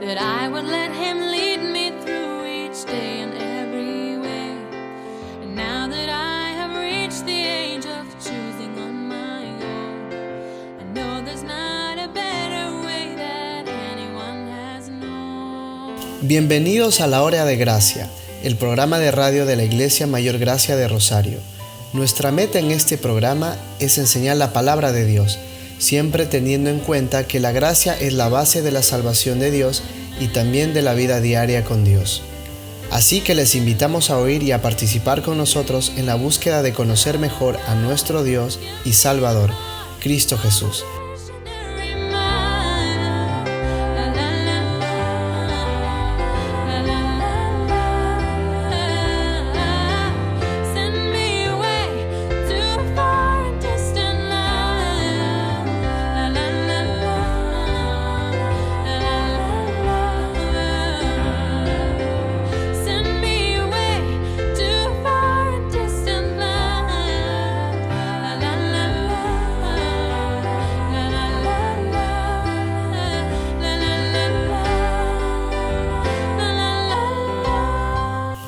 that I would let him lead me through each day and every way. And now that I have reached the age of choosing on my own, I know there's not a better way that anyone has known. Bienvenidos a la Hora de Gracia, el programa de radio de la Iglesia Mayor Gracia de Rosario. Nuestra meta en este programa es enseñar la palabra de Dios, siempre teniendo en cuenta que la gracia es la base de la salvación de Dios y también de la vida diaria con Dios. Así que les invitamos a oír y a participar con nosotros en la búsqueda de conocer mejor a nuestro Dios y Salvador, Cristo Jesús.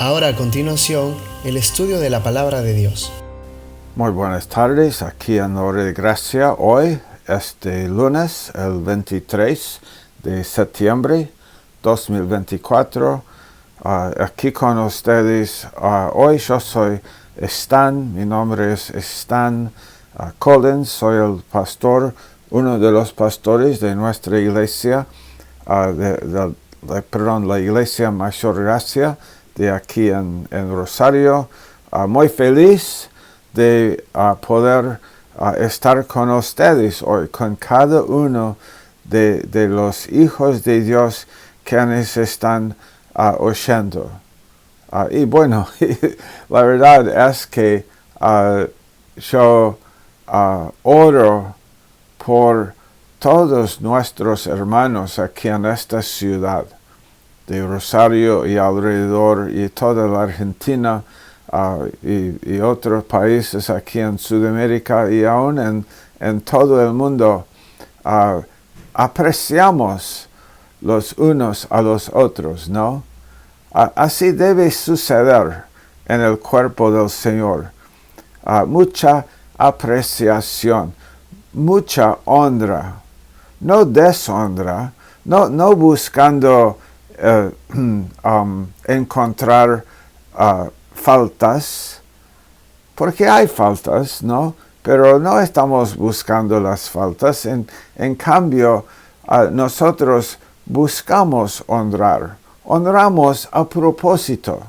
Ahora a continuación, el estudio de la Palabra de Dios. Muy buenas tardes, aquí en la Hora de Gracia. Hoy, lunes, el 23 de septiembre 2024. Aquí con ustedes, hoy yo soy Stan, mi nombre es Stan Collins, soy el pastor, uno de los pastores de nuestra iglesia, la Iglesia Mayor Gracia, de aquí en Rosario. Muy feliz de poder estar con ustedes hoy, con cada uno de los hijos de Dios quienes están oyendo. Y bueno, la verdad es que yo oro por todos nuestros hermanos aquí en esta ciudad de Rosario y alrededor, y toda la Argentina y otros países aquí en Sudamérica y aún en todo el mundo. Apreciamos los unos a los otros, ¿no? Así debe suceder en el cuerpo del Señor. Mucha apreciación, mucha honra, no deshonra, no buscando encontrar faltas, porque hay faltas, ¿no? Pero no estamos buscando las faltas. En cambio, nosotros buscamos honrar. Honramos a propósito.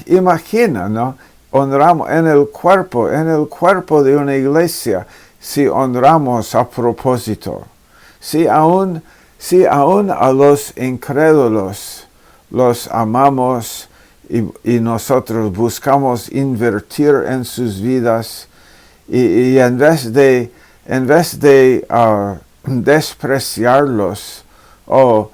Imagina, ¿no? Honramos en el cuerpo de una iglesia, si honramos a propósito. Si aún a los incrédulos los amamos y nosotros buscamos invertir en sus vidas, y en vez de despreciarlos o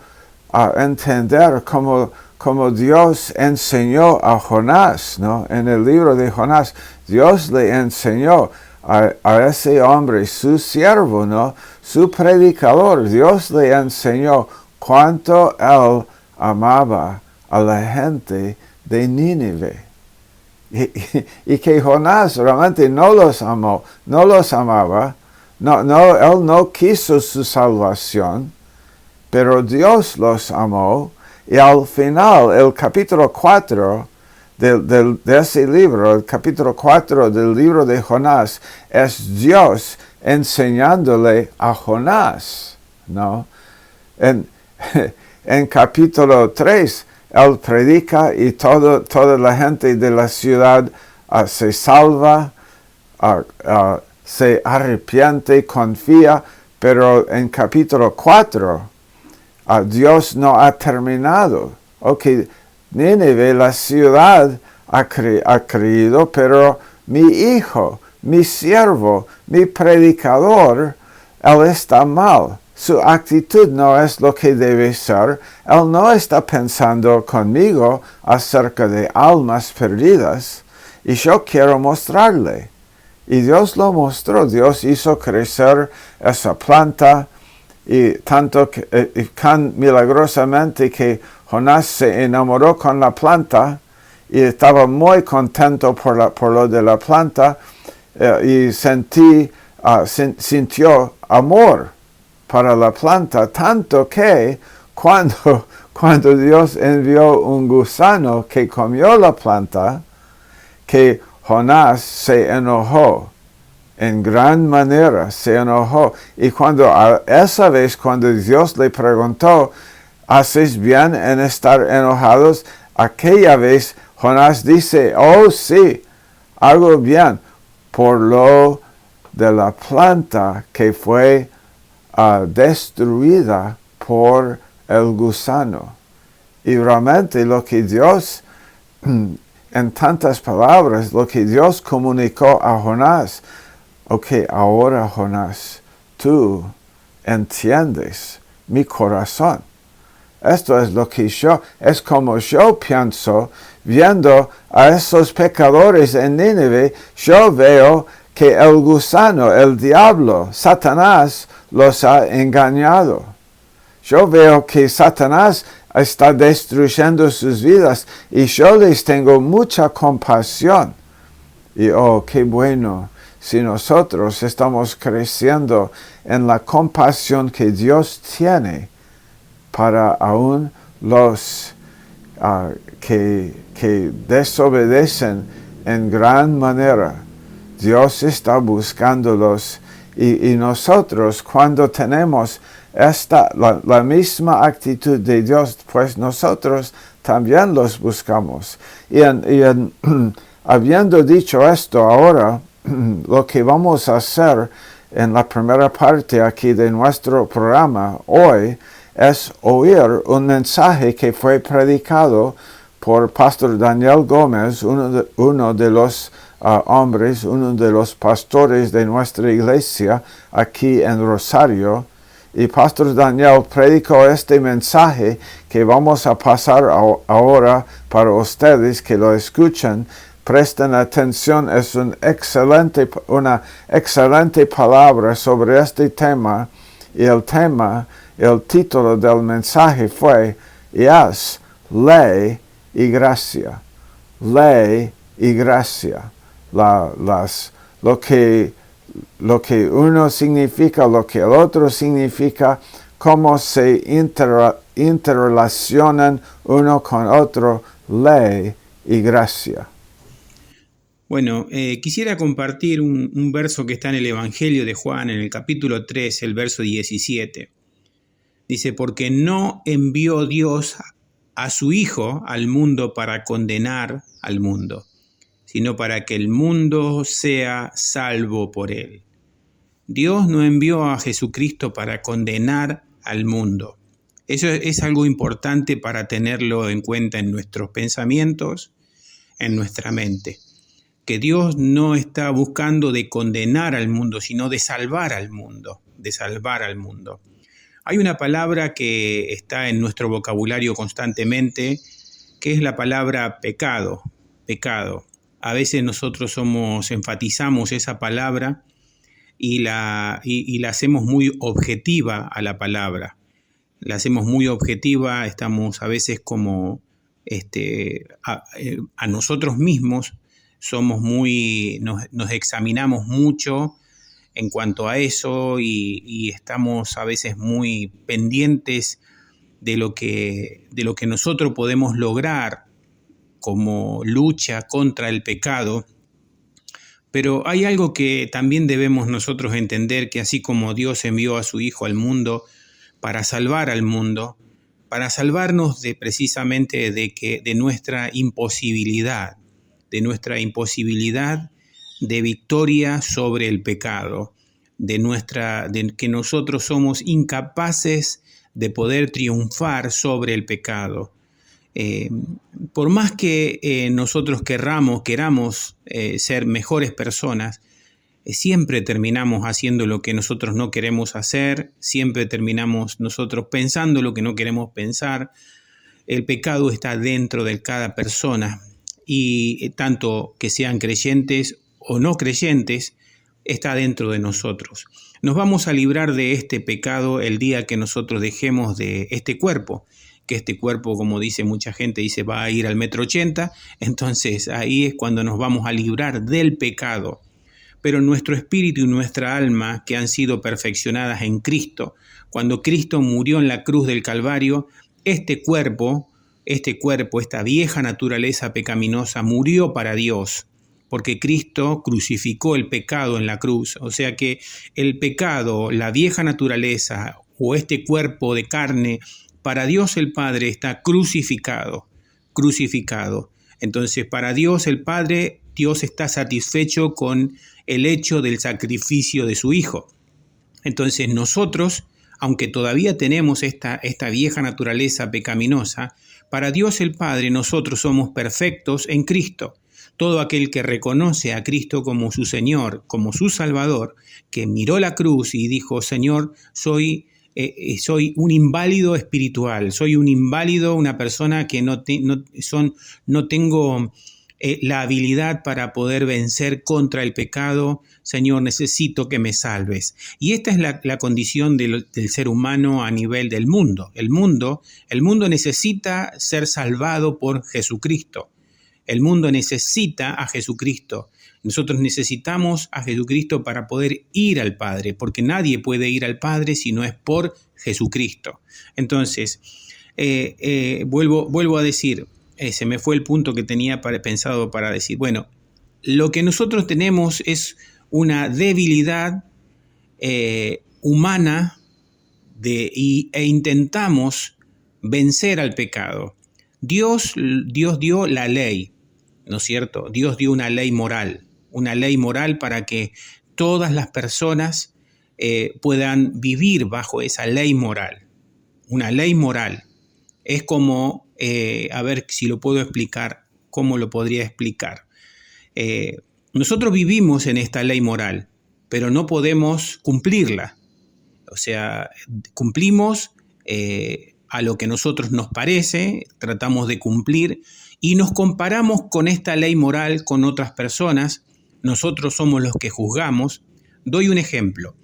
entender como Dios enseñó a Jonás, ¿no? En el libro de Jonás, Dios le enseñó a ese hombre, su siervo, ¿no? Su predicador. Dios le enseñó cuánto él amaba a la gente de Nínive. Y que Jonás realmente no los amaba. Él no quiso su salvación, pero Dios los amó. Y al final, el capítulo 4 de ese libro, el capítulo 4 del libro de Jonás, es Dios enseñándole a Jonás, ¿no? En capítulo 3, él predica y toda la gente de la ciudad se salva, se arrepiente, confía, pero en capítulo 4, Dios no ha terminado. Nínive, la ciudad, ha creído, pero mi hijo, mi siervo, mi predicador, él está mal. Su actitud no es lo que debe ser. Él no está pensando conmigo acerca de almas perdidas. Y yo quiero mostrarle. Y Dios lo mostró. Dios hizo crecer esa planta y tanto que, tan milagrosamente que Jonás se enamoró con la planta y estaba muy contento por lo de la planta y sintió amor para la planta, tanto que cuando Dios envió un gusano que comió la planta, que Jonás se enojó, en gran manera se enojó. Y esa vez cuando Dios le preguntó, ¿haces bien en estar enojados? Aquella vez Jonás dice, oh sí, hago bien, por lo de la planta que fue destruida por el gusano. Y realmente lo que Dios, en tantas palabras, lo que Dios comunicó a Jonás, ok, ahora Jonás, tú entiendes mi corazón. Esto es lo que es como yo pienso, viendo a esos pecadores en Nínive, yo veo que el gusano, el diablo, Satanás, los ha engañado. Yo veo que Satanás está destruyendo sus vidas y yo les tengo mucha compasión. Y oh, qué bueno si nosotros estamos creciendo en la compasión que Dios tiene para aún los que desobedecen en gran manera. Dios está buscándolos y nosotros cuando tenemos la misma actitud de Dios, pues nosotros también los buscamos. Y habiendo dicho esto, ahora lo que vamos a hacer en la primera parte aquí de nuestro programa hoy es oír un mensaje que fue predicado por Pastor Daniel Gómez, uno de los hombres, uno de los pastores de nuestra iglesia aquí en Rosario. Y Pastor Daniel predicó este mensaje que vamos a pasar ahora para ustedes que lo escuchan. Presten atención, es una excelente palabra sobre este tema. Y el título del mensaje fue, y es ley y gracia. Ley y gracia. Lo que uno significa, lo que el otro significa, cómo se interrelacionan uno con otro, ley y gracia. Bueno, quisiera compartir un verso que está en el Evangelio de Juan, en el capítulo 3, el verso 17. Dice, porque no envió Dios a su Hijo al mundo para condenar al mundo, sino para que el mundo sea salvo por él. Dios no envió a Jesucristo para condenar al mundo. Eso es algo importante para tenerlo en cuenta en nuestros pensamientos, en nuestra mente. Que Dios no está buscando de condenar al mundo, sino de salvar al mundo, Hay una palabra que está en nuestro vocabulario constantemente, que es la palabra pecado. A veces nosotros enfatizamos esa palabra y la hacemos muy objetiva a la palabra. La hacemos muy objetiva, estamos a veces como a nosotros mismos, nos examinamos mucho en cuanto a eso y estamos a veces muy pendientes de lo que nosotros podemos lograr como lucha contra el pecado. Pero hay algo que también debemos nosotros entender, que así como Dios envió a su Hijo al mundo para salvar al mundo, para salvarnos precisamente de nuestra imposibilidad, de victoria sobre el pecado, de que nosotros somos incapaces de poder triunfar sobre el pecado. Por más que nosotros queramos ser mejores personas, siempre terminamos haciendo lo que nosotros no queremos hacer, siempre terminamos nosotros pensando lo que no queremos pensar. El pecado está dentro de cada persona y tanto que sean creyentes o no creyentes, está dentro de nosotros. nos vamos a librar de este pecado el día que nosotros dejemos de este cuerpo, que este cuerpo, como dice mucha gente, dice va a ir al 1,80 m, entonces ahí es cuando nos vamos a librar del pecado. Pero nuestro espíritu y nuestra alma, que han sido perfeccionadas en Cristo, cuando Cristo murió en la cruz del Calvario, este cuerpo, esta vieja naturaleza pecaminosa murió para Dios, porque Cristo crucificó el pecado en la cruz. O sea que el pecado, la vieja naturaleza o este cuerpo de carne, para Dios el Padre está crucificado. Entonces, para Dios el Padre, Dios está satisfecho con el hecho del sacrificio de su Hijo. Entonces nosotros, aunque todavía tenemos esta vieja naturaleza pecaminosa, para Dios el Padre nosotros somos perfectos en Cristo. Todo aquel que reconoce a Cristo como su Señor, como su Salvador, que miró la cruz y dijo, Señor, soy un inválido espiritual, soy un inválido, una persona que no tengo la habilidad para poder vencer contra el pecado. Señor, necesito que me salves. Y esta es la condición del ser humano a nivel del mundo. El mundo necesita ser salvado por Jesucristo. El mundo necesita a Jesucristo. Nosotros necesitamos a Jesucristo para poder ir al Padre, porque nadie puede ir al Padre si no es por Jesucristo. Entonces, vuelvo a decir, se me fue el punto que tenía pensado para decir. Bueno, lo que nosotros tenemos es una debilidad humana e intentamos vencer al pecado. Dios dio la ley, ¿no es cierto? Dios dio una ley moral para que todas las personas puedan vivir bajo esa ley moral. Una ley moral es como, a ver si lo puedo explicar, ¿cómo lo podría explicar? Nosotros vivimos en esta ley moral, pero no podemos cumplirla. O sea, cumplimos a lo que a nosotros nos parece, tratamos de cumplir y nos comparamos con esta ley moral con otras personas. Nosotros somos los que juzgamos. Doy un ejemplo.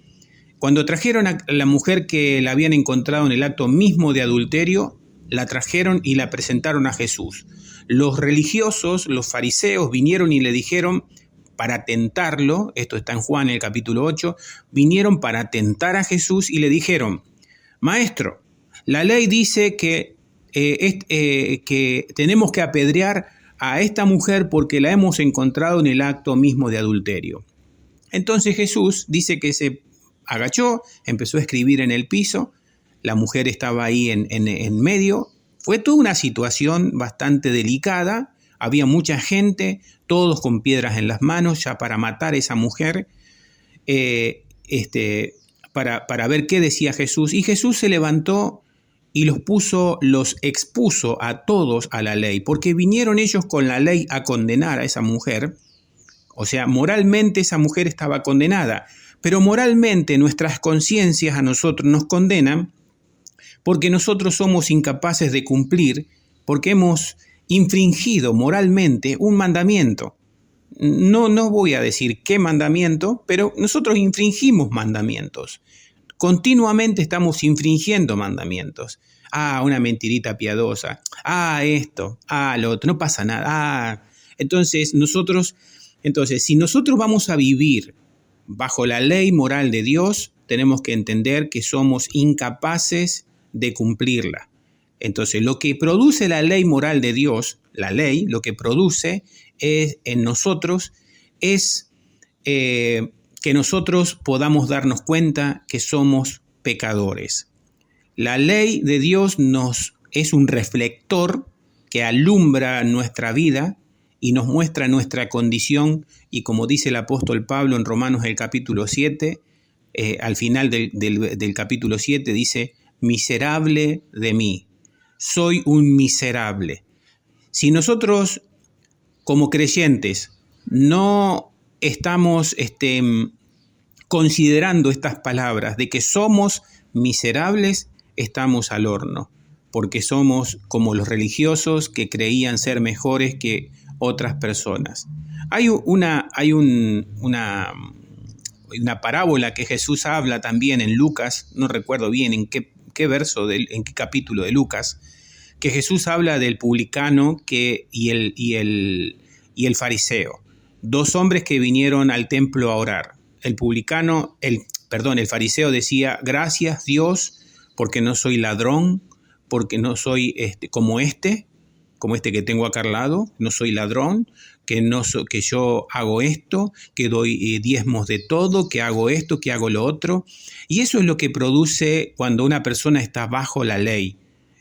Cuando trajeron a la mujer que la habían encontrado en el acto mismo de adulterio, la trajeron y la presentaron a Jesús. Los religiosos, los fariseos, vinieron y le dijeron para tentarlo, esto está en Juan, el capítulo 8, vinieron para tentar a Jesús y le dijeron, Maestro, la ley dice que tenemos que apedrear a esta mujer porque la hemos encontrado en el acto mismo de adulterio. Entonces Jesús dice que se agachó, empezó a escribir en el piso, la mujer estaba ahí en medio. Fue toda una situación bastante delicada, había mucha gente, todos con piedras en las manos ya para matar a esa mujer, para ver qué decía Jesús. Y Jesús se levantó y los expuso a todos a la ley, porque vinieron ellos con la ley a condenar a esa mujer. O sea, moralmente esa mujer estaba condenada, pero moralmente nuestras conciencias a nosotros nos condenan porque nosotros somos incapaces de cumplir, porque hemos infringido moralmente un mandamiento. No voy a decir qué mandamiento, pero nosotros infringimos mandamientos. Continuamente estamos infringiendo mandamientos. Una mentirita piadosa. Esto. Lo otro. No pasa nada. Entonces, si nosotros vamos a vivir bajo la ley moral de Dios, tenemos que entender que somos incapaces de cumplirla. Entonces, lo que produce la ley moral de Dios, la ley, lo que produce en nosotros es que nosotros podamos darnos cuenta que somos pecadores. La ley de Dios es un reflector que alumbra nuestra vida y nos muestra nuestra condición, y como dice el apóstol Pablo en Romanos el capítulo 7, al final del capítulo 7 dice, miserable de mí, soy un miserable. Si nosotros como creyentes no estamos considerando estas palabras de que somos miserables, estamos al horno, porque somos como los religiosos que creían ser mejores que otras personas. Hay una una parábola que Jesús habla también en Lucas, no recuerdo bien en qué verso, en qué capítulo de Lucas, que Jesús habla del publicano y el fariseo. Dos hombres que vinieron al templo a orar. El fariseo decía, gracias Dios, porque no soy ladrón, porque no soy como este que tengo acá al lado, no soy ladrón, que yo hago esto, que doy diezmos de todo, que hago esto, que hago lo otro. Y eso es lo que produce cuando una persona está bajo la ley.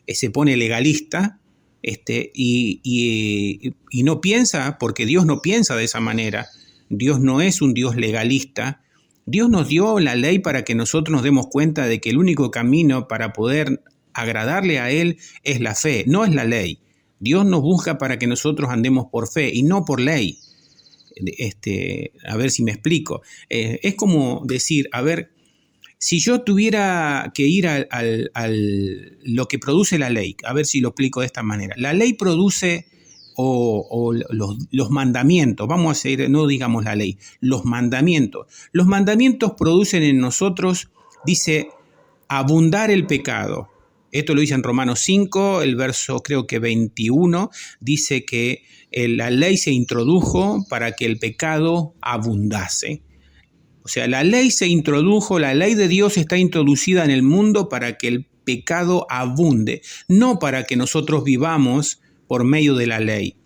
Se pone legalista y no piensa, porque Dios no piensa de esa manera. Dios no es un Dios legalista. Dios nos dio la ley para que nosotros nos demos cuenta de que el único camino para poder agradarle a Él es la fe, no es la ley. Dios nos busca para que nosotros andemos por fe y no por ley. A ver si me explico. Es como decir, a ver, si yo tuviera que ir lo que produce la ley, a ver si lo explico de esta manera. La ley produce los mandamientos, vamos a seguir, no digamos la ley, los mandamientos. Los mandamientos producen en nosotros, dice, abundar el pecado. Esto lo dice en Romanos 5, el verso creo que 21, dice que la ley se introdujo para que el pecado abundase. O sea, la ley se introdujo, la ley de Dios está introducida en el mundo para que el pecado abunde, no para que nosotros vivamos por medio de la ley.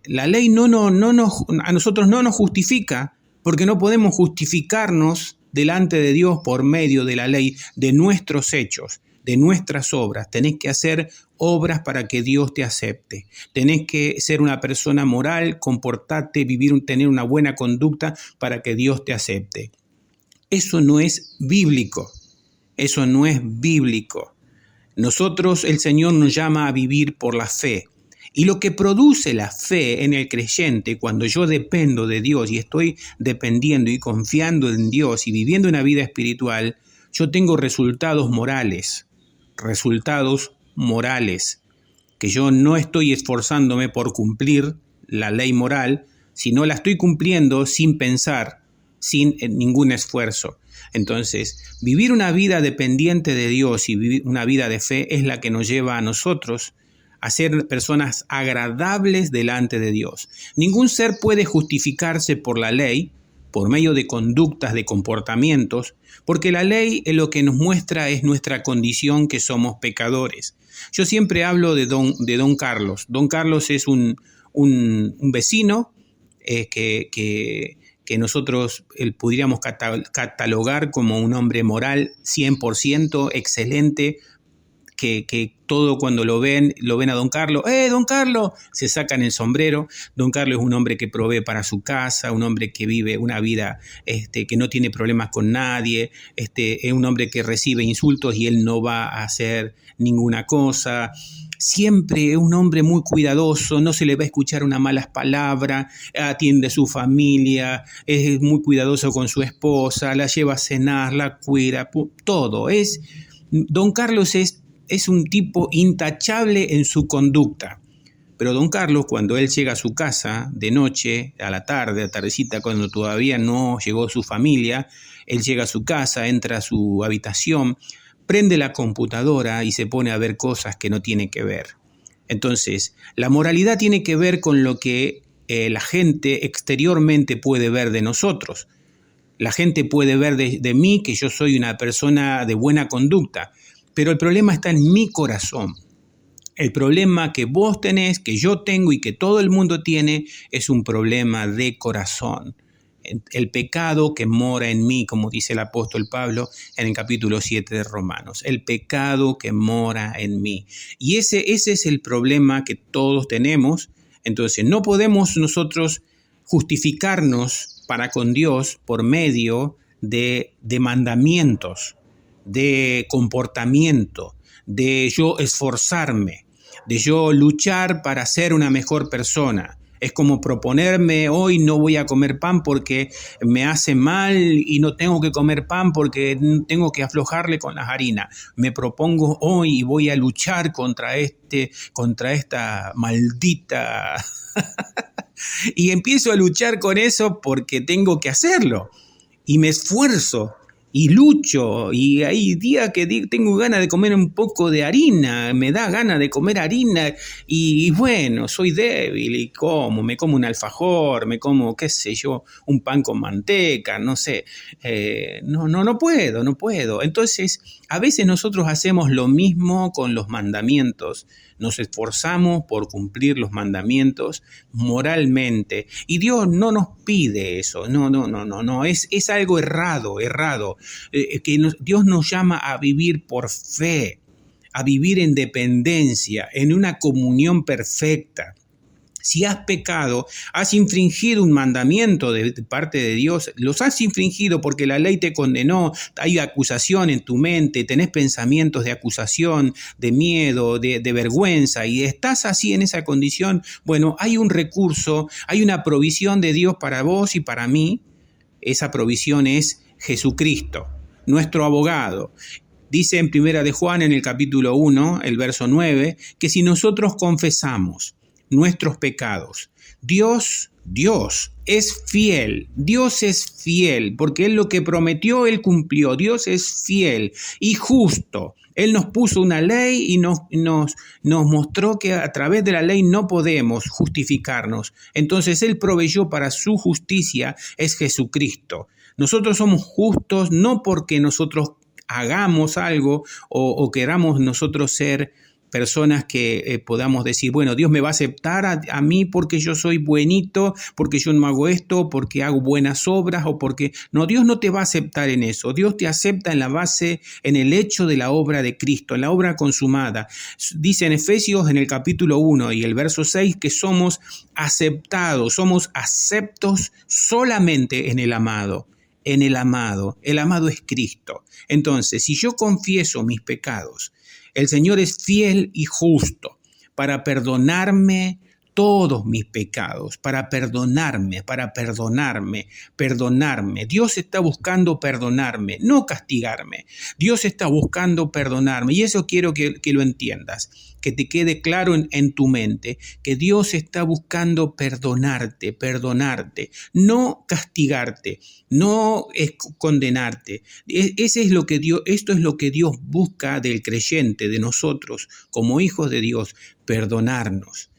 La ley a nosotros no nos justifica, porque no podemos justificarnos delante de Dios por medio de la ley, de nuestros hechos, de nuestras obras. Tenés que hacer obras para que Dios te acepte. Tenés que ser una persona moral, comportarte, tener una buena conducta para que Dios te acepte. Eso no es bíblico. Eso no es bíblico. Nosotros, el Señor nos llama a vivir por la fe. Y lo que produce la fe en el creyente, cuando yo dependo de Dios y estoy dependiendo y confiando en Dios y viviendo una vida espiritual, yo tengo resultados morales, que yo no estoy esforzándome por cumplir la ley moral, sino la estoy cumpliendo sin pensar, sin ningún esfuerzo. Entonces, vivir una vida dependiente de Dios y vivir una vida de fe es la que nos lleva a nosotros a ser personas agradables delante de Dios. Ningún ser puede justificarse por la ley, por medio de conductas, de comportamientos, porque la ley lo que nos muestra es nuestra condición, que somos pecadores. Yo siempre hablo de don Carlos. Don Carlos es un vecino que nosotros podríamos catalogar como un hombre moral 100%, excelente, que todo cuando lo ven a Don Carlos, Don Carlos, se sacan el sombrero. Don Carlos es un hombre que provee para su casa, un hombre que vive una vida que no tiene problemas con nadie, es un hombre que recibe insultos y él no va a hacer ninguna cosa. Siempre es un hombre muy cuidadoso, no se le va a escuchar una mala palabra, atiende a su familia, es muy cuidadoso con su esposa, la lleva a cenar, la cuida, todo. Don Carlos es un tipo intachable en su conducta. Pero don Carlos, cuando él llega a su casa de noche, a la tardecita, cuando todavía no llegó su familia, él llega a su casa, entra a su habitación, prende la computadora y se pone a ver cosas que no tiene que ver. Entonces, la moralidad tiene que ver con lo que la gente exteriormente puede ver de nosotros. La gente puede ver de mí que yo soy una persona de buena conducta, pero el problema está en mi corazón. El problema que vos tenés, que yo tengo y que todo el mundo tiene, es un problema de corazón. El pecado que mora en mí, como dice el apóstol Pablo en el capítulo 7 de Romanos. El pecado que mora en mí. Y ese es el problema que todos tenemos. Entonces, no podemos nosotros justificarnos para con Dios por medio de mandamientos, de comportamiento, de yo esforzarme, de yo luchar para ser una mejor persona. Es como proponerme, hoy no voy a comer pan porque me hace mal y no tengo que comer pan porque tengo que aflojarle con las harinas. Me propongo hoy y voy a luchar contra esta maldita... Y empiezo a luchar con eso porque tengo que hacerlo. y me esfuerzo y lucho, y hay días que tengo ganas de comer un poco de harina, me da ganas de comer harina, y bueno, soy débil y me como un alfajor, me como, qué sé yo, un pan con manteca, no sé, no puedo. Entonces, a veces nosotros hacemos lo mismo con los mandamientos, nos esforzamos por cumplir los mandamientos moralmente, y Dios no nos pide eso, no, es algo errado. Dios nos llama a vivir por fe, a vivir en dependencia, en una comunión perfecta. Si has pecado, has infringido un mandamiento de parte de Dios, los has infringido porque la ley te condenó, hay acusación en tu mente, tenés pensamientos de acusación, de miedo, de vergüenza, y estás así en esa condición, bueno, hay un recurso, hay una provisión de Dios para vos y para mí. Esa provisión es Jesucristo, nuestro abogado. Dice en Primera de Juan, en el capítulo 1, el verso 9, que si nosotros confesamos nuestros pecados, Dios es fiel, porque Él lo que prometió, Él cumplió. Dios es fiel y justo. Él nos puso una ley y nos mostró que a través de la ley no podemos justificarnos. Entonces Él proveyó para su justicia, es Jesucristo. Nosotros somos justos no porque nosotros hagamos algo o queramos nosotros ser personas que podamos decir, bueno, Dios me va a aceptar a mí porque yo soy buenito, porque yo no hago esto, porque hago buenas obras o porque... No, Dios no te va a aceptar en eso. Dios te acepta en la base, en el hecho de la obra de Cristo, en la obra consumada. Dice en Efesios, en el capítulo 1 y el verso 6, que somos aceptados, somos aceptos solamente en el amado. En el amado es Cristo. Entonces, si yo confieso mis pecados, el Señor es fiel y justo para perdonarme todos mis pecados, para perdonarme. Dios está buscando perdonarme, no castigarme. Dios está buscando perdonarme, y eso quiero que lo entiendas, que te quede claro en tu mente, que Dios está buscando perdonarte, no castigarte, no condenarte. Esto es lo que Dios busca del creyente, de nosotros, como hijos de Dios, perdonarnos.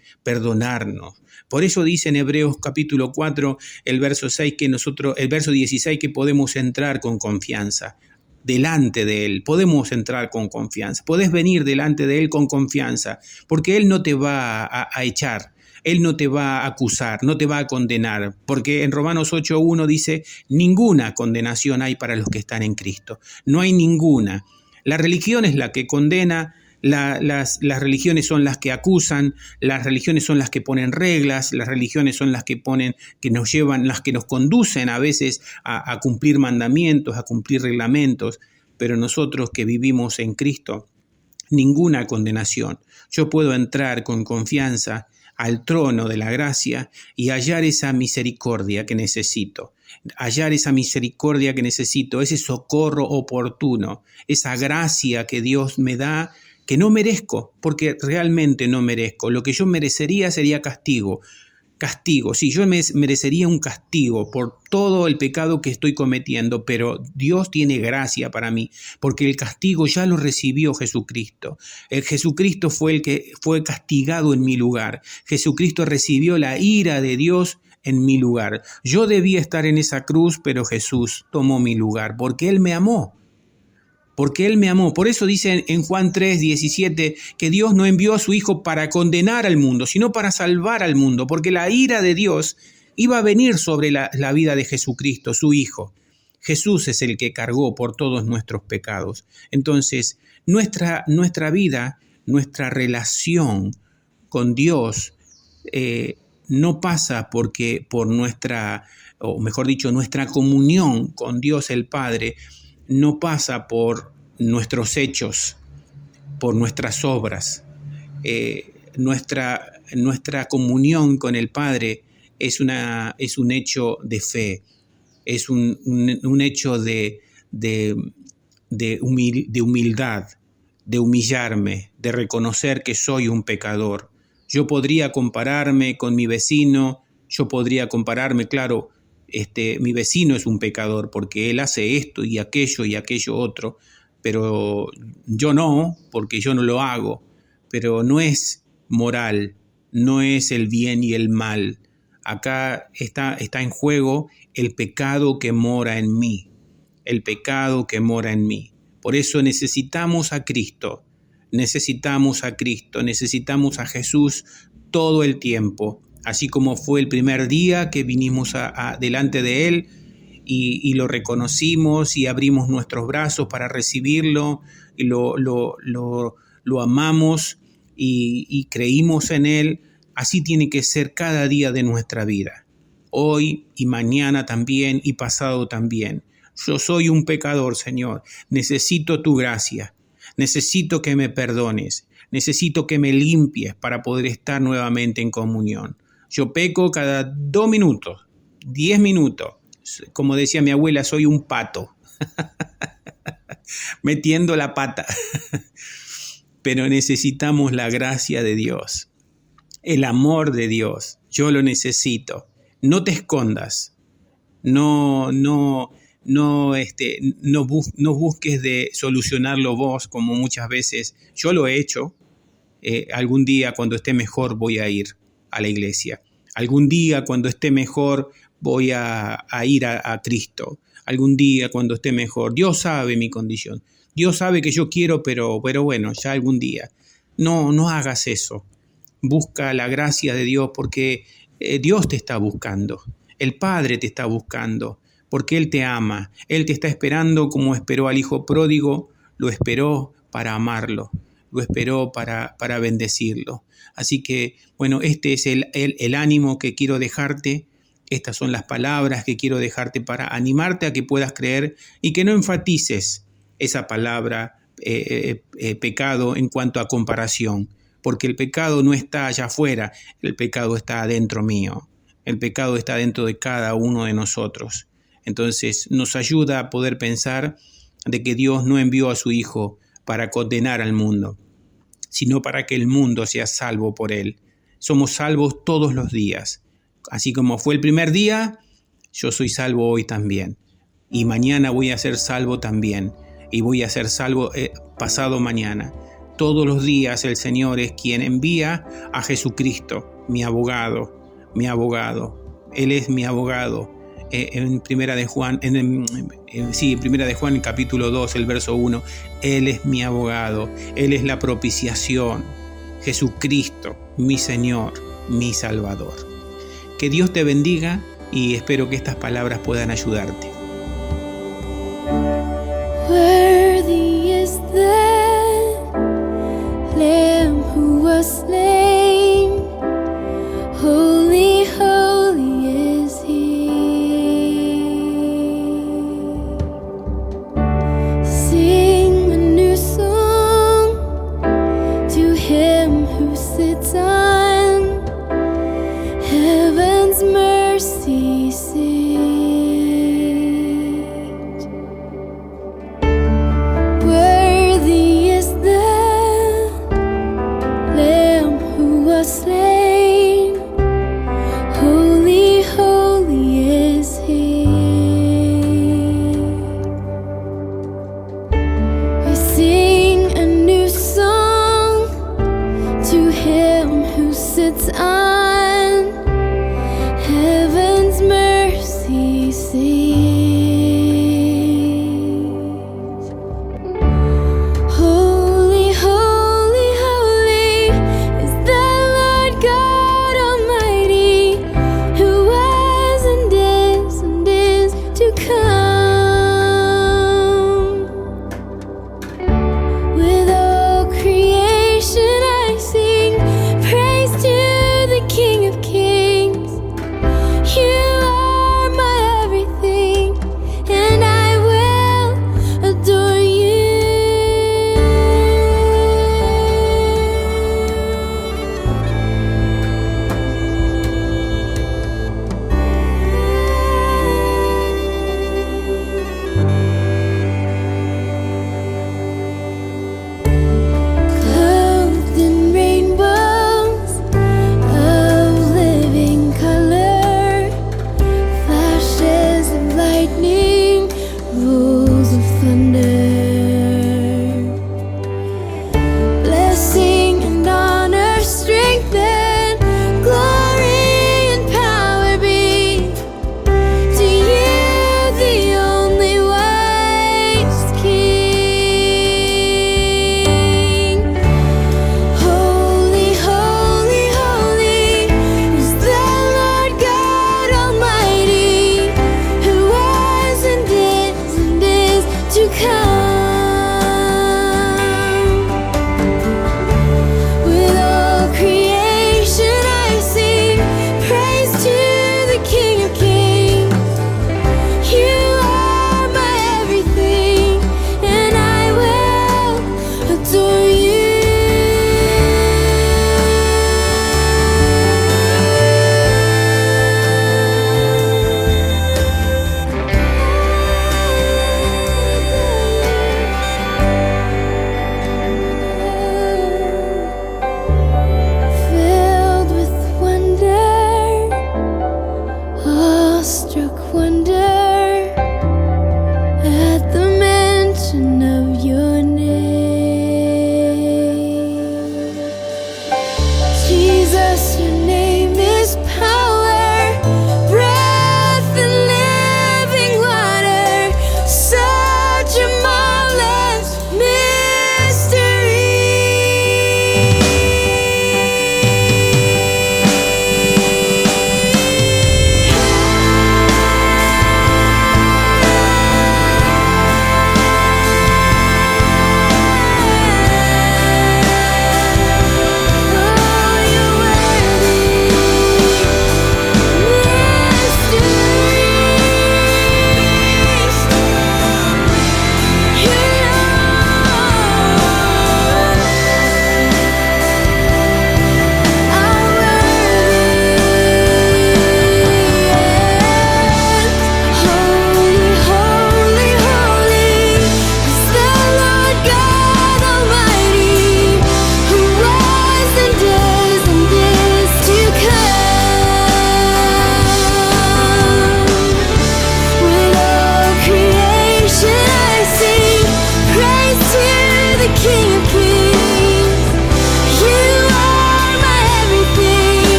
Por eso dice en Hebreos capítulo 4, el verso 16, que podemos entrar con confianza. Delante de Él, podemos entrar con confianza. Podés venir delante de Él con confianza, porque Él no te va a echar, Él no te va a acusar, no te va a condenar, porque en Romanos 8:1 dice, ninguna condenación hay para los que están en Cristo. No hay ninguna. La religión es la que condena. Las religiones son las que acusan, las religiones son las que ponen reglas, las religiones son las que las que nos conducen a veces a cumplir mandamientos, a cumplir reglamentos, pero nosotros que vivimos en Cristo, ninguna condenación. Yo puedo entrar con confianza al trono de la gracia y hallar esa misericordia que necesito. Ese socorro oportuno, esa gracia que Dios me da, que no merezco, porque realmente no merezco. Lo que yo merecería sería castigo. Sí, yo merecería un castigo por todo el pecado que estoy cometiendo, pero Dios tiene gracia para mí, porque el castigo ya lo recibió Jesucristo. Jesucristo fue el que fue castigado en mi lugar. Jesucristo recibió la ira de Dios en mi lugar. Yo debía estar en esa cruz, pero Jesús tomó mi lugar, porque Él me amó. Por eso dice en Juan 3:17 que Dios no envió a su Hijo para condenar al mundo, sino para salvar al mundo, porque la ira de Dios iba a venir sobre la vida de Jesucristo, su Hijo. Jesús es el que cargó por todos nuestros pecados. Entonces, nuestra vida, nuestra relación con Dios no pasa por nuestra comunión con Dios el Padre, no pasa por nuestros hechos, por nuestras obras. Nuestra comunión con el Padre es un hecho de fe, es un hecho de humildad, de humillarme, de reconocer que soy un pecador. Yo podría compararme con mi vecino, yo podría compararme, claro, mi vecino es un pecador porque él hace esto y aquello otro, pero yo no, porque yo no lo hago. Pero no es moral, no es el bien y el mal. Acá está en juego el pecado que mora en mí, el pecado que mora en mí. Por eso necesitamos a Cristo, necesitamos a Jesús todo el tiempo, así como fue el primer día que vinimos delante de Él y lo reconocimos y abrimos nuestros brazos para recibirlo y lo amamos y creímos en Él. Así tiene que ser cada día de nuestra vida, hoy y mañana también y pasado también. Yo soy un pecador, Señor, necesito tu gracia, necesito que me perdones, necesito que me limpies para poder estar nuevamente en comunión. Yo peco cada 2 minutos, 10 minutos, como decía mi abuela, soy un pato, metiendo la pata, pero necesitamos la gracia de Dios. El amor de Dios, yo lo necesito. No te escondas, no busques de solucionarlo vos, como muchas veces yo lo he hecho. Algún día cuando esté mejor voy a ir a la iglesia. Algún día cuando esté mejor voy a ir a Cristo. Algún día cuando esté mejor. Dios sabe mi condición. Dios sabe que yo quiero, pero bueno, ya algún día. No hagas eso. Busca la gracia de Dios porque Dios te está buscando. El Padre te está buscando porque Él te ama. Él te está esperando como esperó al Hijo pródigo. Lo esperó para amarlo. Lo esperó para bendecirlo. Así que, bueno, este es el ánimo que quiero dejarte. Estas son las palabras que quiero dejarte para animarte a que puedas creer y que no enfatices esa palabra pecado en cuanto a comparación. Porque el pecado no está allá afuera, el pecado está adentro mío, el pecado está dentro de cada uno de nosotros. Entonces nos ayuda a poder pensar de que Dios no envió a su Hijo para condenar al mundo, sino para que el mundo sea salvo por Él. Somos salvos todos los días. Así como fue el primer día, yo soy salvo hoy también. Y mañana voy a ser salvo también. Y voy a ser salvo pasado mañana. Todos los días el Señor es quien envía a Jesucristo, mi abogado. Él es mi abogado. En Primera de Juan, Primera de Juan, en capítulo 2, el verso 1, Él es mi abogado, Él es la propiciación, Jesucristo, mi Señor, mi Salvador. Que Dios te bendiga y espero que estas palabras puedan ayudarte. Worthy is the Lamb who was slain, holy, holy is He. Sing a new song to Him who sits on heaven's mercy seat. Worthy is the slain, holy, holy is He. We sing a new song to Him who sits on heaven's mercy seat. Holy, holy, holy is the Lord God Almighty, who was and is to come. With all creation I sing praise to the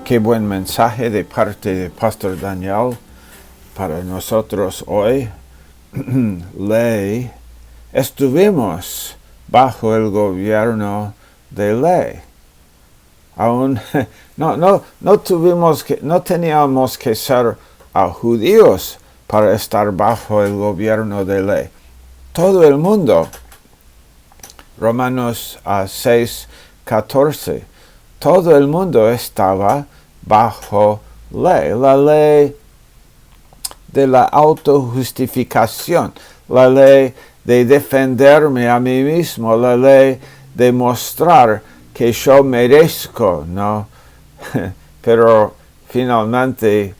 Qué buen mensaje de parte de Pastor Daniel para nosotros hoy. Ley. Estuvimos bajo el gobierno de ley. Aún no teníamos que ser judíos para estar bajo el gobierno de ley. Todo el mundo. Romanos 6:14. Todo el mundo estaba bajo ley. La ley de la autojustificación. La ley de defenderme a mí mismo. La ley de mostrar que yo merezco, ¿no? Pero finalmente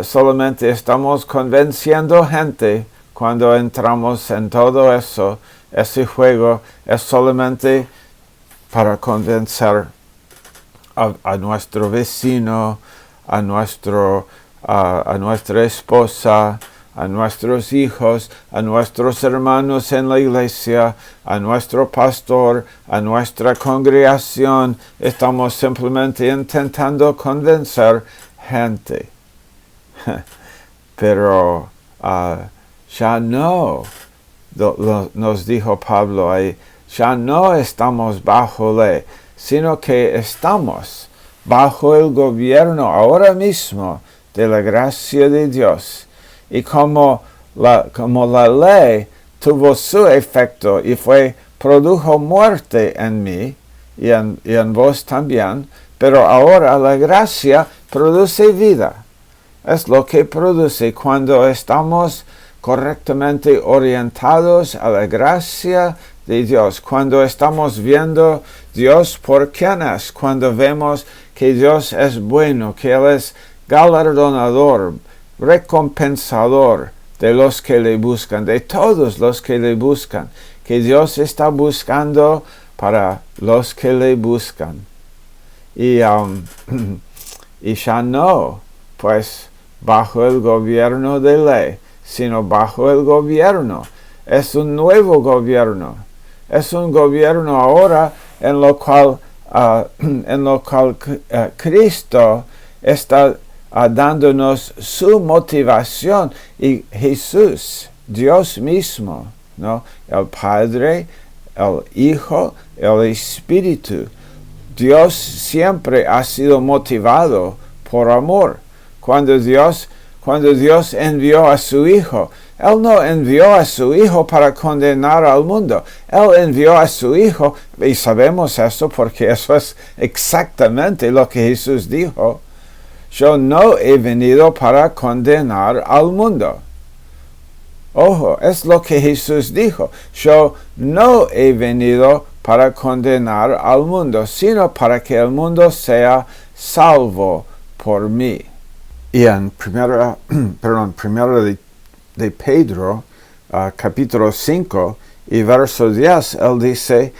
solamente estamos convenciendo gente cuando entramos en todo eso. Ese juego es solamente para convencer a nuestro vecino, a nuestra esposa, a nuestros hijos, a nuestros hermanos en la iglesia, a nuestro pastor, a nuestra congregación. Estamos simplemente intentando convencer gente. Pero ya no, nos dijo Pablo ahí, ya no estamos bajo ley, sino que estamos bajo el gobierno ahora mismo de la gracia de Dios. Y como la ley tuvo su efecto y produjo muerte en mí y en vos también, pero ahora la gracia produce vida. Es lo que produce cuando estamos correctamente orientados a la gracia de Dios, cuando estamos viendo Dios por quien es, cuando vemos que Dios es bueno, que Él es galardonador, recompensador de los que le buscan, de todos los que le buscan, que Dios está buscando para los que le buscan. Y ya no, pues, bajo el gobierno de ley, sino bajo el gobierno. Es un nuevo gobierno. Es un gobierno ahora en lo cual Cristo está dándonos su motivación, y Jesús, Dios mismo, ¿no? El Padre, el Hijo, el Espíritu. Dios siempre ha sido motivado por amor. Cuando Dios envió a su Hijo, Él no envió a su Hijo para condenar al mundo. Él envió a su Hijo, y sabemos eso porque eso es exactamente lo que Jesús dijo. Yo no he venido para condenar al mundo. Ojo, es lo que Jesús dijo. Yo no he venido para condenar al mundo, sino para que el mundo sea salvo por mí. Y en primera de Pedro, capítulo 5 y verso 10, él dice,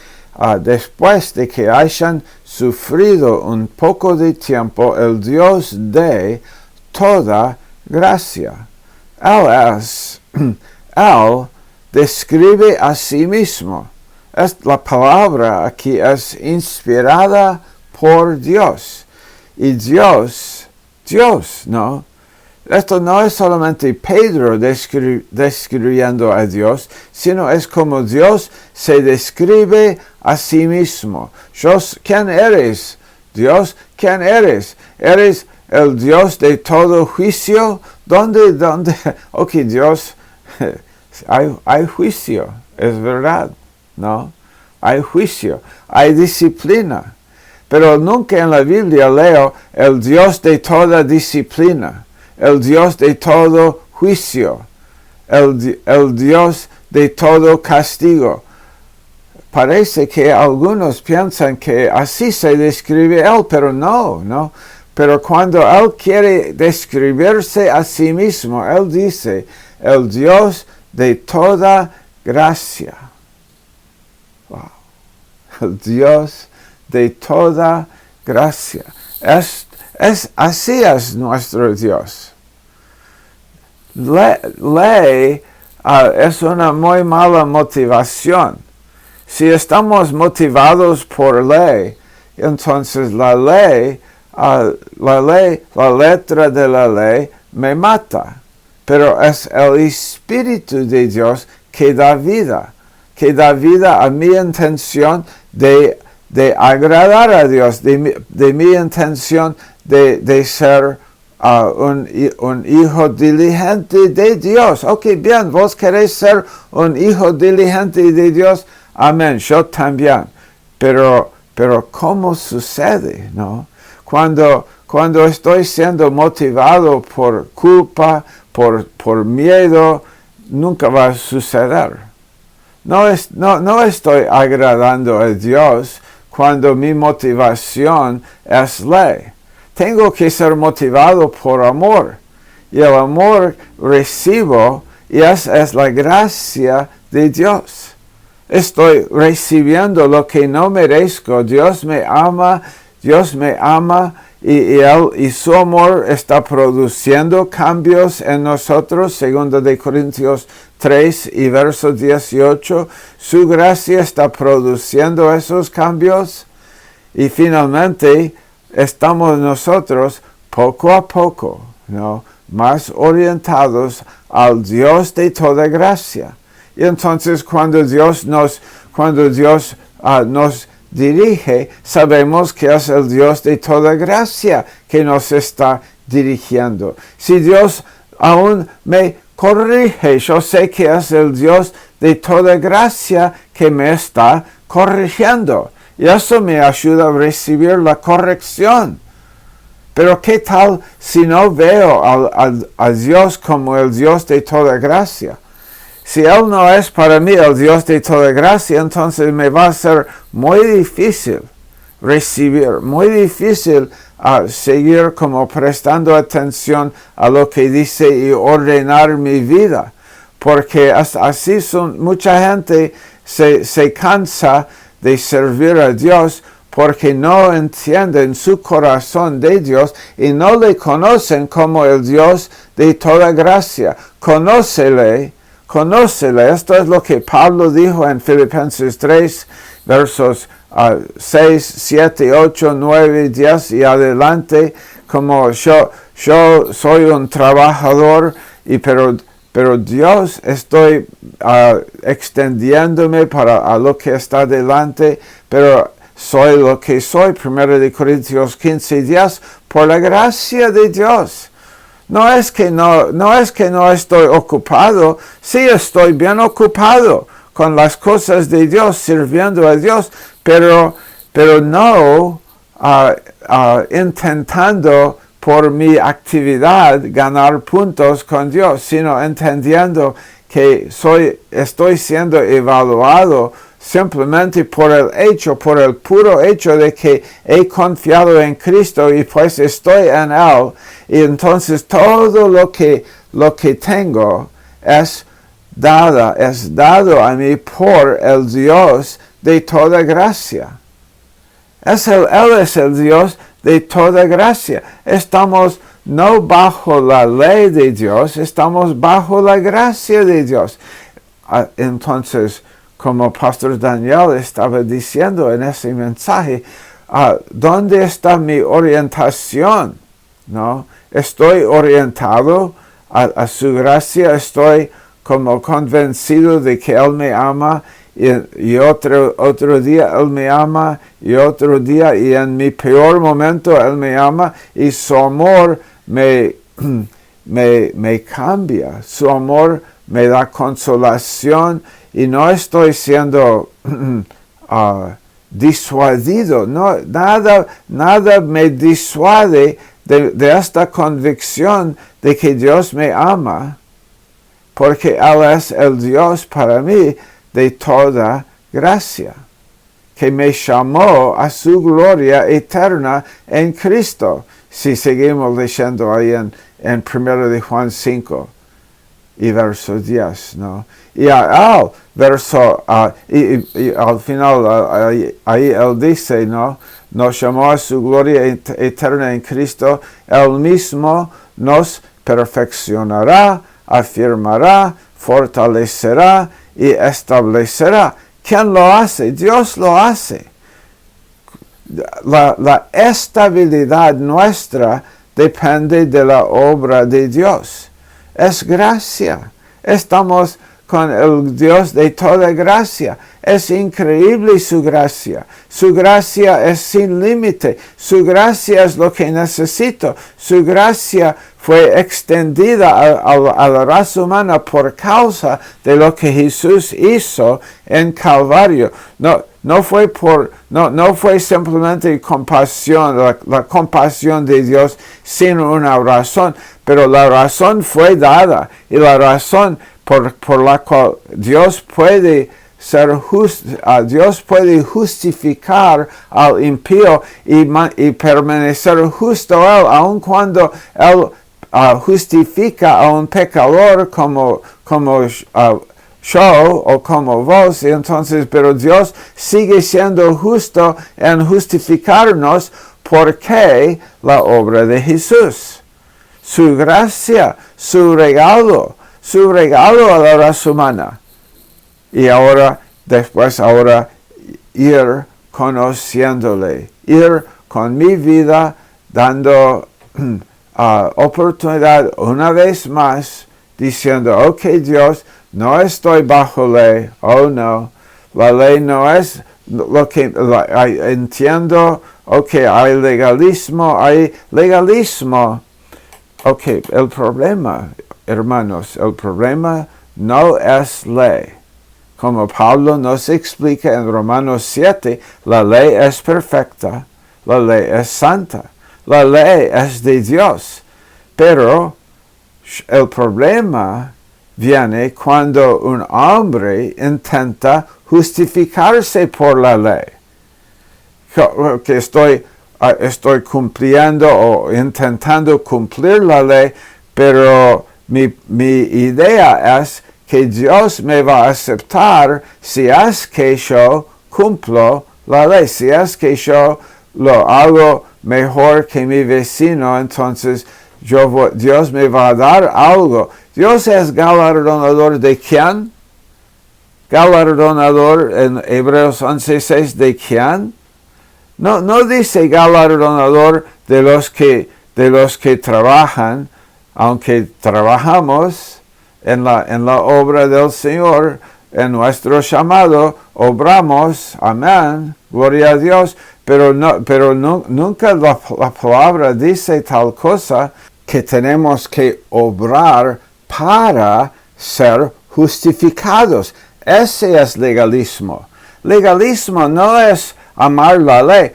después de que hayan sufrido un poco de tiempo, el Dios de toda gracia. Él describe a sí mismo. La palabra aquí es inspirada por Dios. Y Dios, ¿no? Esto no es solamente Pedro describiendo a Dios, sino es como Dios se describe a sí mismo. ¿Quién eres? Dios, ¿quién eres? ¿Eres el Dios de todo juicio? ¿Dónde? Ok, Dios, hay juicio, es verdad, ¿no? Hay juicio, hay disciplina. Pero nunca en la Biblia leo el Dios de toda disciplina, el Dios de todo juicio, el Dios de todo castigo. Parece que algunos piensan que así se describe Él, pero no. Pero cuando Él quiere describirse a sí mismo, Él dice, el Dios de toda gracia. Wow. El Dios de toda gracia. Así es nuestro Dios. Ley es una muy mala motivación. Si estamos motivados por ley, entonces la ley la ley, la letra de la ley me mata, pero es el Espíritu de Dios que da vida a mi intención de agradar a Dios, de mi intención de ser un hijo diligente de Dios. Ok, bien, vos queréis ser un hijo diligente de Dios, amén, yo también. Pero ¿cómo sucede, no? Cuando estoy siendo motivado por culpa, por miedo, nunca va a suceder. No estoy agradando a Dios cuando mi motivación es ley. Tengo que ser motivado por amor. Y el amor recibo y es la gracia de Dios. Estoy recibiendo lo que no merezco. Dios me ama y su amor está produciendo cambios en nosotros, segundo de Corintios 3 y verso 18. Su gracia está produciendo esos cambios y finalmente estamos nosotros poco a poco, ¿no?, más orientados al Dios de toda gracia. Y entonces cuando Dios nos dirige, sabemos que es el Dios de toda gracia que nos está dirigiendo. Si Dios aún me corrige, yo sé que es el Dios de toda gracia que me está corrigiendo. Y eso me ayuda a recibir la corrección. Pero ¿qué tal si no veo a Dios como el Dios de toda gracia? Si Él no es para mí el Dios de toda gracia, entonces me va a ser muy difícil recibir, muy difícil seguir como prestando atención a lo que dice y ordenar mi vida. Porque así mucha gente se cansa de servir a Dios porque no entienden su corazón de Dios y no le conocen como el Dios de toda gracia. Conócele. Esto es lo que Pablo dijo en Filipenses 3, versos 6, 7, 8, 9, 10 y adelante. Como yo soy un trabajador, pero Dios estoy extendiéndome para lo que está delante, pero soy lo que soy, 1 Corintios 15, 10, por la gracia de Dios. No es que no estoy ocupado, sí estoy bien ocupado con las cosas de Dios, sirviendo a Dios, pero no intentando por mi actividad ganar puntos con Dios, sino entendiendo que estoy siendo evaluado simplemente por el puro hecho de que he confiado en Cristo y pues estoy en Él. Y entonces todo lo que tengo es dado a mí por el Dios de toda gracia. Él es el Dios de toda gracia. Estamos no bajo la ley de Dios, estamos bajo la gracia de Dios. Entonces, como Pastor Daniel estaba diciendo en ese mensaje, ¿dónde está mi orientación? ¿No? Estoy orientado a su gracia, estoy como convencido de que Él me ama y otro día Él me ama y otro día y en mi peor momento Él me ama y su amor me cambia, su amor me da consolación y no estoy siendo disuadido, no, nada me disuade de esta convicción de que Dios me ama, porque Él es el Dios para mí de toda gracia, que me llamó a su gloria eterna en Cristo. Si seguimos leyendo ahí en 1 de Juan 5 y verso 10, ¿no? Y al verso, y al final, ahí Él dice, ¿no? Nos llamó a su gloria eterna en Cristo. Él mismo nos perfeccionará, afirmará, fortalecerá y establecerá. ¿Quién lo hace? Dios lo hace. la estabilidad nuestra depende de la obra de Dios. Es gracia. Estamos con el Dios de toda gracia. Es increíble su gracia. Su gracia es sin límite. Su gracia es lo que necesito. Su gracia fue extendida a la raza humana por causa de lo que Jesús hizo en Calvario. No fue simplemente compasión, la compasión de Dios sin una razón, pero la razón fue dada, y la razón por la cual Dios puede Dios puede justificar al impío y permanecer justo a él, aun cuando él justifica a un pecador como yo o como vos, y entonces, pero Dios sigue siendo justo en justificarnos porque la obra de Jesús, su gracia, su regalo a la raza humana. Y ahora ir conociéndole, ir con mi vida dando oportunidad una vez más, diciendo, ok Dios, no estoy bajo ley, oh no, la ley no es lo que entiendo, ok, hay legalismo. Ok, el problema, hermanos, el problema no es ley. Como Pablo nos explica en Romanos 7, la ley es perfecta, la ley es santa, la ley es de Dios. Pero el problema viene cuando un hombre intenta justificarse por la ley. Que estoy cumpliendo o intentando cumplir la ley, pero mi idea es que Dios me va a aceptar si es que yo cumplo la ley, si es que yo lo hago mejor que mi vecino, entonces Dios me va a dar algo. Dios es galardonador ¿de quién? Galardonador en Hebreos 11:6 ¿de quién? No dice galardonador de los que trabajan, aunque trabajamos en la obra del Señor, en nuestro llamado, obramos, amén, gloria a Dios, pero nunca la palabra dice tal cosa, que tenemos que obrar para ser justificados. Ese es legalismo. Legalismo no es amar la ley.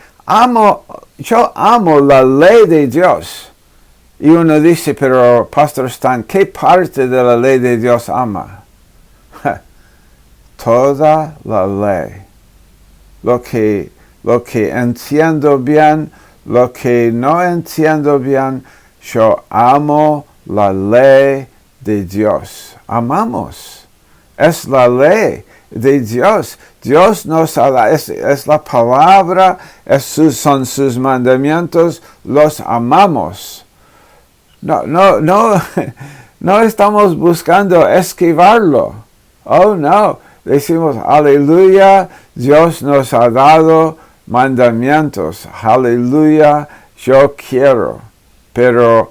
Yo amo la ley de Dios. Y uno dice, pero Pastor Stan, ¿qué parte de la ley de Dios ama? Toda la ley. Lo que entiendo bien, lo que no entiendo bien, yo amo la ley de Dios. Amamos. Es la ley de Dios. Dios nos ha dado, es la palabra, son sus mandamientos, los amamos. No estamos buscando esquivarlo. Oh, no. Decimos, aleluya, Dios nos ha dado mandamientos. Aleluya, yo quiero. Pero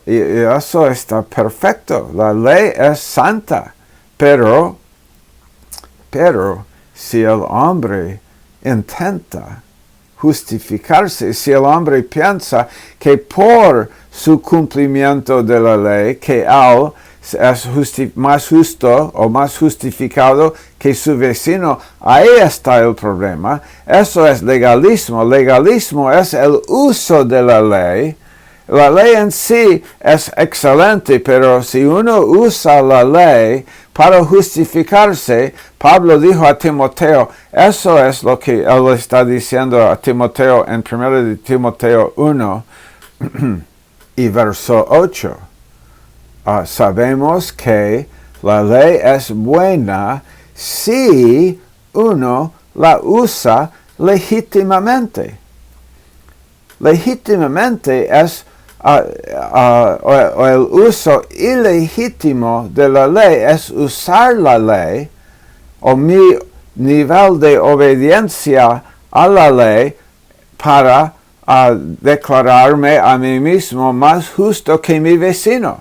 y eso está perfecto. La ley es santa. Pero si el hombre intenta justificarse, si el hombre piensa que por su cumplimiento de la ley, que él es más justo o más justificado que su vecino, ahí está el problema. Eso es legalismo. Legalismo es el uso de la ley. La ley en sí es excelente, pero si uno usa la ley para justificarse, Pablo dijo a Timoteo, eso es lo que él está diciendo a Timoteo en 1 Timoteo 1 y verso 8. Sabemos que la ley es buena si uno la usa legítimamente. Legítimamente es el uso ilegítimo de la ley, es usar la ley, o mi nivel de obediencia a la ley para declararme a mí mismo más justo que mi vecino.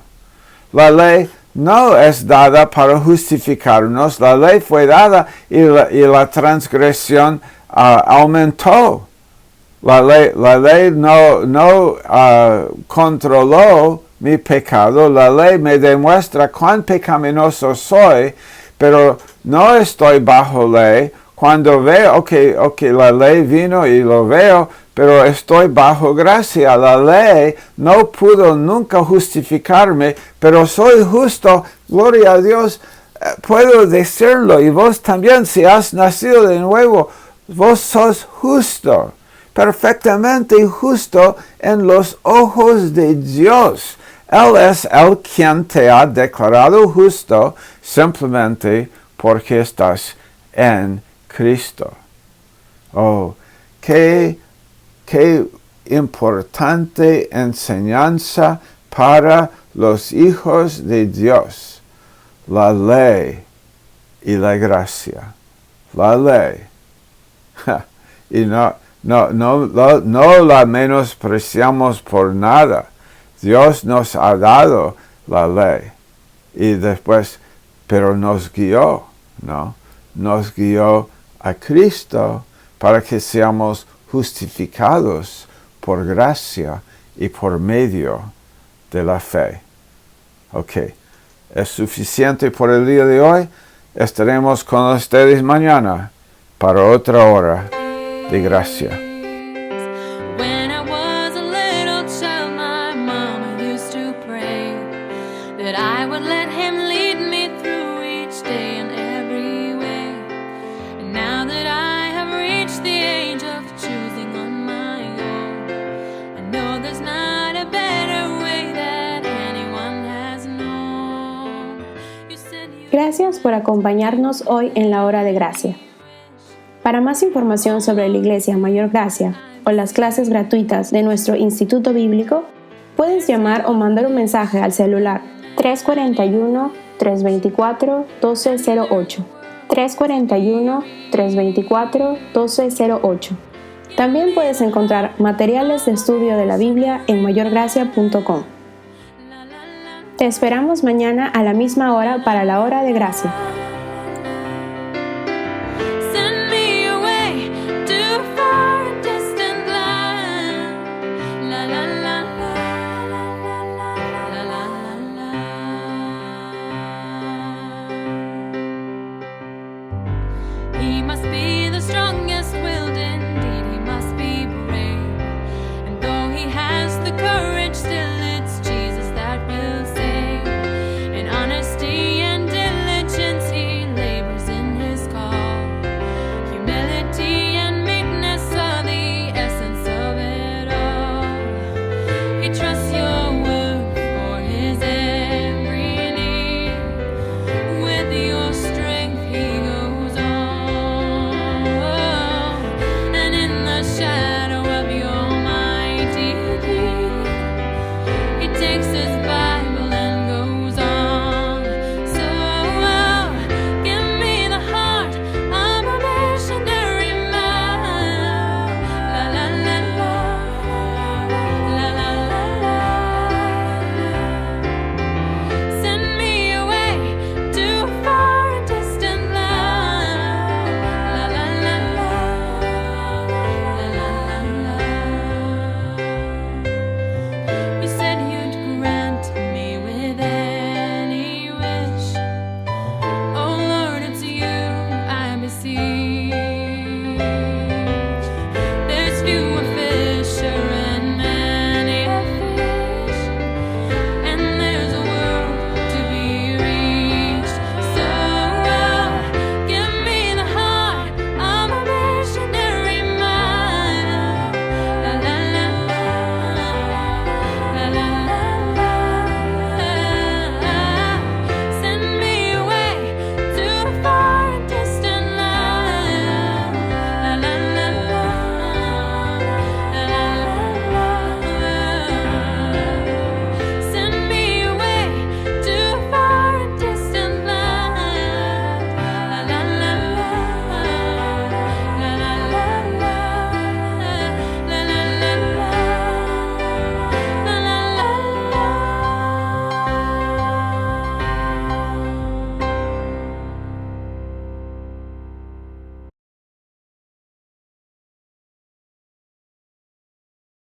La ley no es dada para justificarnos, la ley fue dada y la transgresión aumentó. La ley no controló mi pecado, la ley me demuestra cuán pecaminoso soy, pero no estoy bajo ley. Cuando veo que la ley vino y lo veo, pero estoy bajo gracia. La ley no pudo nunca justificarme, pero soy justo, gloria a Dios, puedo decirlo. Y vos también, si has nacido de nuevo, vos sos justo, perfectamente justo en los ojos de Dios. Él es el quien te ha declarado justo simplemente porque estás en Cristo. Oh, qué importante enseñanza para los hijos de Dios. La ley y la gracia. La ley. Y no la menospreciamos por nada. Dios nos ha dado la ley. Y después, pero nos guió, ¿no? Nos guió a Cristo para que seamos justificados por gracia y por medio de la fe. Ok, es suficiente por el día de hoy. Estaremos con ustedes mañana para otra hora de gracia. When I was a little child, my mama used to pray that I would let him lead me through each day and every way. And now that I have reached the age of choosing on my own, I know there's not a better way that anyone has known. You said you Gracias por acompañarnos hoy en la hora de gracia. Para más información sobre la Iglesia Mayor Gracia o las clases gratuitas de nuestro Instituto Bíblico, puedes llamar o mandar un mensaje al celular 341-324-1208. 341-324-1208. También puedes encontrar materiales de estudio de la Biblia en mayorgracia.com. Te esperamos mañana a la misma hora para la hora de gracia. send me away to a far distant land. La la la la la la la la la la. He must be the strongest willed indeed, he must be brave. And though he has the courage, still it's Jesus that will save. In honesty and diligence he labors in his call. Humility and meekness are the essence of it all. He trusts your word for his every need. With your strength he goes on, and in the shadow of your mighty deed, he takes his